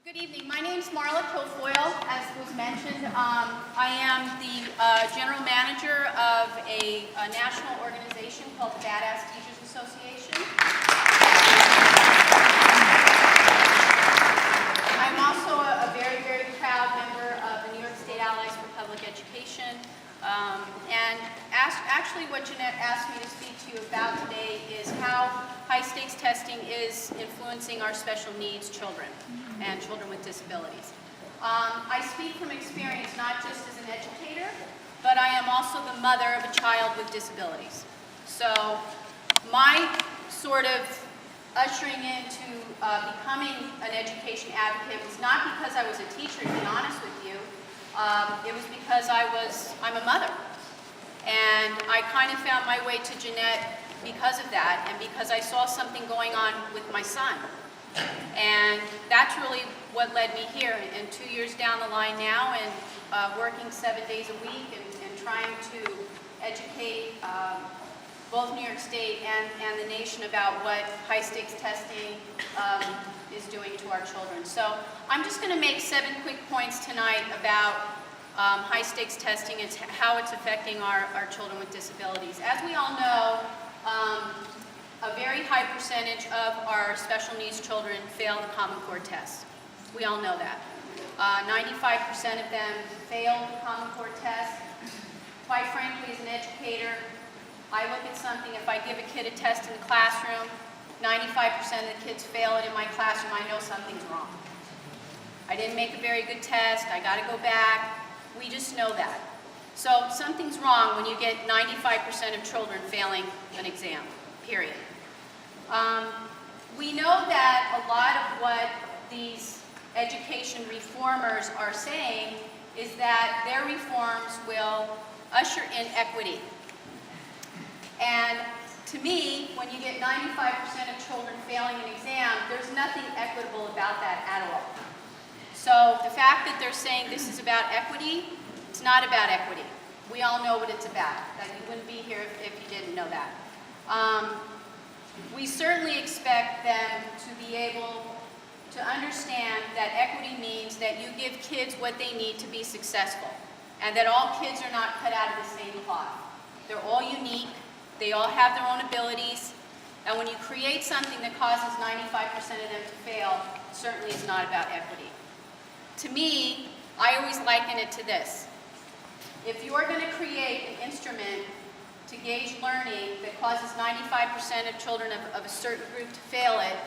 Good evening. My name is Marla Kilfoyle, as was mentioned. I am the general manager of a national organization called the Badass Teachers Association. I'm also a very, very proud member of the New York State Allies for Public Education. And actually what Jeanette asked me to speak to you about today is how high-stakes testing is influencing our special needs children and children with disabilities. I speak from experience not just as an educator, but I am also the mother of a child with disabilities. So my sort of ushering into becoming an education advocate was not because I was a teacher, to be honest with you. It was because I'm a mother. And I kind of found my way to Jeanette because of that, and because I saw something going on with my son. And that's really what led me here. And 2 years down the line now, and working 7 days a week, and trying to educate both New York State and the nation about what high-stakes testing is doing to our children. So I'm just going to make 7 quick points tonight about high-stakes testing and how it's affecting our children with disabilities. As we all know, a very high percentage of our special needs children fail the Common Core test. We all know that. 95% of them fail the Common Core test. Quite frankly, as an educator, I look at something, if I give a kid a test in the classroom, 95% of the kids fail it in my classroom, I know something's wrong. I didn't make a very good test, I got to go back. We just know that. So something's wrong when you get 95% of children failing an exam, period. We know that a lot of what these education reformers are saying is that their reforms will usher in equity. And to me, when you get 95% of children failing an exam, there's nothing equitable about that at all. So the fact that they're saying this is about equity, it's not about equity. We all know what it's about. That you wouldn't be here if you didn't know that. We certainly expect them to be able to understand that equity means that you give kids what they need to be successful, and that all kids are not cut out of the same cloth. They're all unique. They all have their own abilities, and when you create something that causes 95% of them to fail, it certainly is not about equity. To me, I always liken it to this. If you're going to create an instrument to gauge learning that causes 95% of children of a certain group to fail it,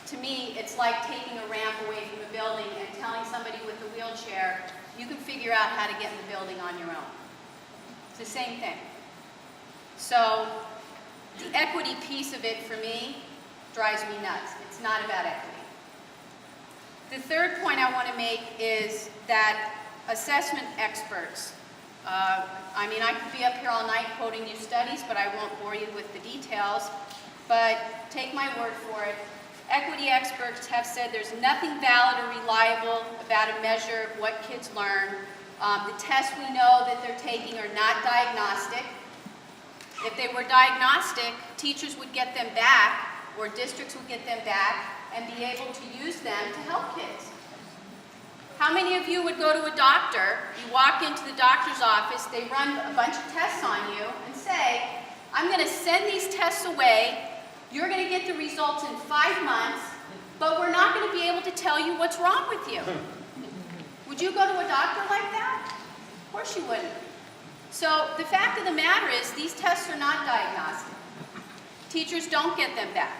to me, it's like taking a ramp away from a building and telling somebody with a wheelchair, you can figure out how to get in the building on your own. It's the same thing. So the equity piece of it, for me, drives me nuts. It's not about equity. The third point I want to make is that assessment experts, I could be up here all night quoting you studies, but I won't bore you with the details, but take my word for it. Equity experts have said there's nothing valid or reliable about a measure of what kids learn. The tests we know that they're taking are not diagnostic. If they were diagnostic, teachers would get them back, or districts would get them back, and be able to use them to help kids. How many of you would go to a doctor, you walk into the doctor's office, they run a bunch of tests on you, and say, I'm going to send these tests away, you're going to get the results in 5 months, but we're not going to be able to tell you what's wrong with you. Would you go to a doctor like that? Of course you wouldn't. So the fact of the matter is, these tests are not diagnostic. Teachers don't get them back.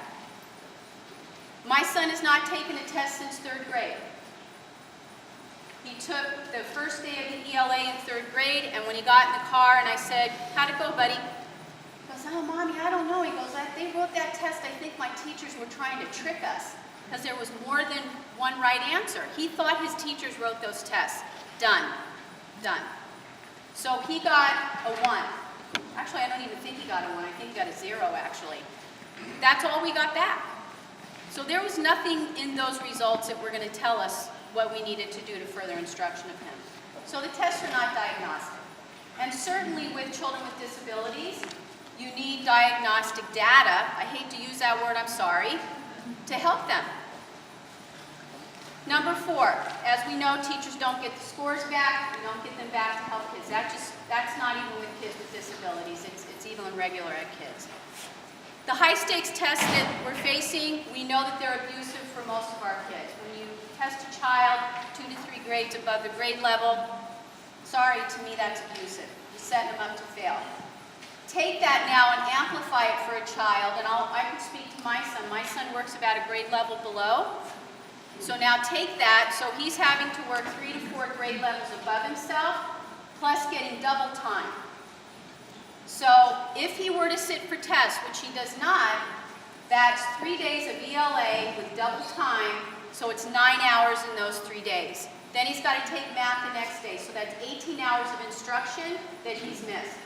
My son has not taken a test since 3rd grade. He took the first day of the ELA in 3rd grade, and when he got in the car and I said, how'd it go, buddy? He goes, oh, Mommy, I don't know. He goes, they wrote that test. I think my teachers were trying to trick us because there was more than one right answer. He thought his teachers wrote those tests. Done. Done. So he got a 1. Actually, I don't even think he got a 1. I think he got a 0, actually. That's all we got back. So there was nothing in those results that were going to tell us what we needed to do to further instruction of him. So the tests are not diagnostic. And certainly with children with disabilities, you need diagnostic data, I hate to use that word, I'm sorry, to help them. Number 4, as we know, teachers don't get the scores back. We don't get them back to help kids. That's not even with kids with disabilities. It's even regular ed kids. The high-stakes tests that we're facing, we know that they're abusive for most of our kids. When you test a child 2 to 3 grades above the grade level, sorry, to me that's abusive. You're setting them up to fail. Take that now and amplify it for a child, and I can speak to my son. My son works about a grade level below. So now take that, so he's having to work 3 to 4 grade levels above himself, plus getting double time. So if he were to sit for tests, which he does not, that's 3 days of ELA with double time, so it's 9 hours in those 3 days. Then he's got to take math the next day, so that's 18 hours of instruction that he's missed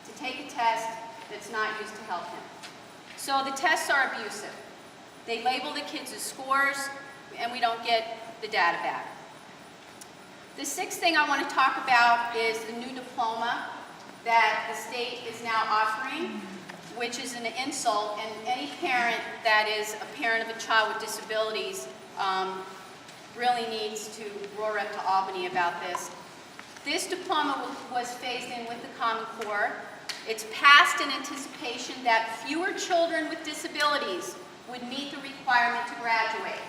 to take a test that's not used to help him. So the tests are abusive. They label the kids as scores, and we don't get the data back. The 6th thing I want to talk about is the new diploma that the state is now offering, which is an insult, and any parent that is a parent of a child with disabilities really needs to roar up to Albany about this. This diploma was phased in with the Common Core. It's passed in anticipation that fewer children with disabilities would meet the requirement to graduate.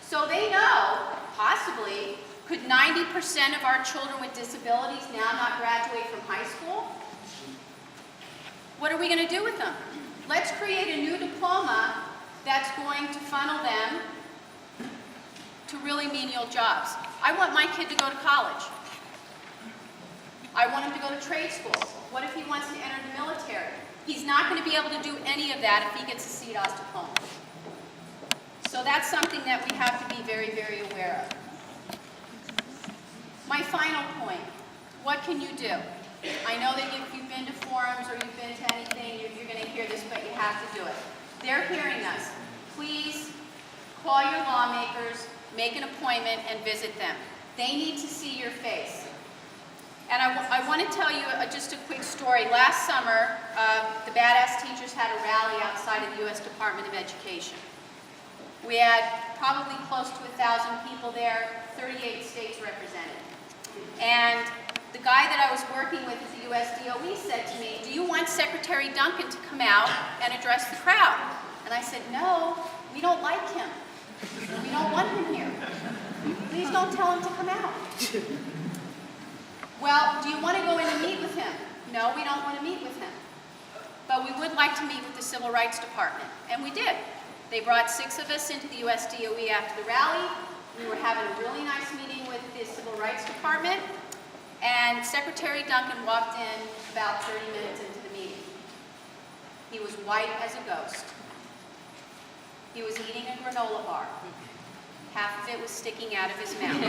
So they know, possibly, could 90% of our children with disabilities now not graduate from high school? What are we going to do with them? Let's create a new diploma that's going to funnel them to really menial jobs. I want my kid to go to college. I want him to go to trade school. What if he wants to enter the military? He's not going to be able to do any of that if he gets a CDOS diploma. So that's something that we have to be very, very aware of. My final point, what can you do? I know that if you've been to forums or you've been to anything, you're going to hear this, but you have to do it. They're hearing us. Please call your lawmakers, make an appointment, and visit them. They need to see your face. And I want to tell you just a quick story. Last summer, the Badass Teachers had a rally outside of the U.S. Department of Education. We had probably close to 1,000 people there, 38 states represented. And the guy that I was working with at the US DOE said to me, "Do you want Secretary Duncan to come out and address the crowd?" And I said, "No, we don't like him. We don't want him here. Please don't tell him to come out." "Well, do you want to go in and meet with him?" "No, we don't want to meet with him. But we would like to meet with the Civil Rights Department." And we did. They brought 6 of us into the US DOE after the rally. We were having a really nice meeting with the Civil Rights Department. And Secretary Duncan walked in about 30 minutes into the meeting. He was white as a ghost. He was eating a granola bar. Half of it was sticking out of his mouth.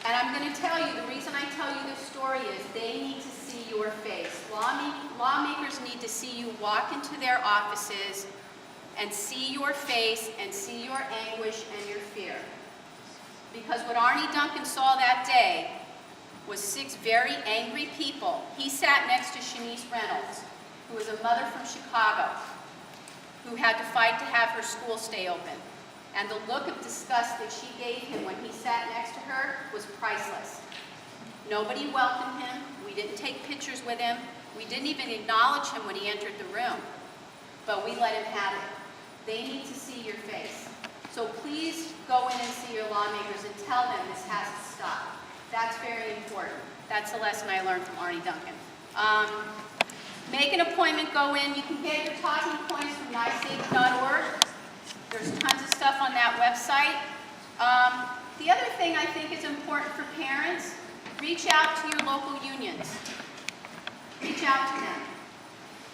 And I'm going to tell you, the reason I tell you this story is they need to see your face. Lawmakers need to see you walk into their offices and see your face and see your anguish and your fear. Because what Arnie Duncan saw that day was 6 very angry people. He sat next to Shanice Reynolds, who was a mother from Chicago, who had to fight to have her school stay open. And the look of disgust that she gave him when he sat next to her was priceless. Nobody welcomed him. We didn't take pictures with him. We didn't even acknowledge him when he entered the room. But we let him have it. They need to see your face. So please go in and see your lawmakers and tell them this has to stop. That's very important. That's a lesson I learned from Arnie Duncan. Make an appointment, go in. You can get your talking points from nysafe.org. There's tons of stuff on that website. The other thing I think is important for parents, reach out to your local unions. Reach out to them.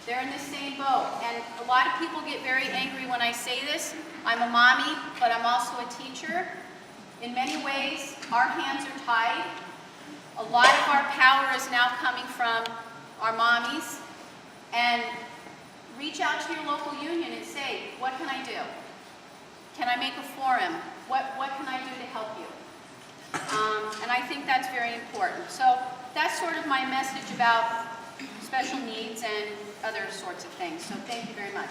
They're in the same boat. And a lot of people get very angry when I say this. I'm a mommy, but I'm also a teacher. In many ways, our hands are tied. A lot of our power is now coming from our mommies. And reach out to your local union and say, what can I do? Can I make a forum? What can I do to help you? And I think that's very important. So that's sort of my message about special needs and other sorts of things. So thank you very much.